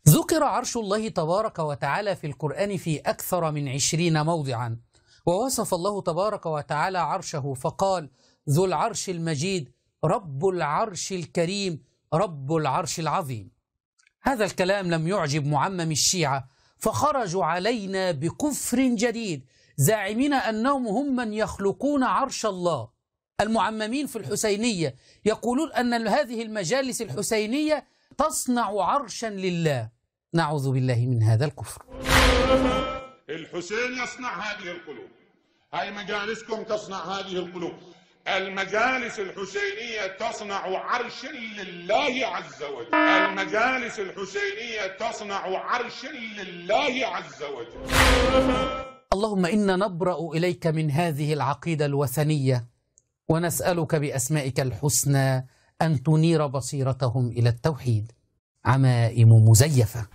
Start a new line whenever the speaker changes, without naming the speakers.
ذكر عرش الله تبارك وتعالى في القرآن في أكثر من 20 موضعا، ووصف الله تبارك وتعالى عرشه فقال: ذو العرش المجيد، رب العرش الكريم، رب العرش العظيم. هذا الكلام لم يعجب معمم الشيعة، فخرجوا علينا بكفر جديد زاعمين أنهم هم من يخلقون عرش الله. المعممين في الحسينية يقولون أن هذه المجالس الحسينية تصنع عرشا لله. نعوذ بالله من هذا الكفر.
الحسين يصنع هذه القلوب، هاي مجالسكم تصنع هذه القلوب. المجالس الحسينية تصنع عرشا لله عز وجل. المجالس الحسينية تصنع عرشا لله عز وجل.
اللهم إنا نبرأ إليك من هذه العقيدة الوثنية، ونسألك بأسمائك الحسنى أن تنير بصيرتهم إلى التوحيد. عمائم مزيفة.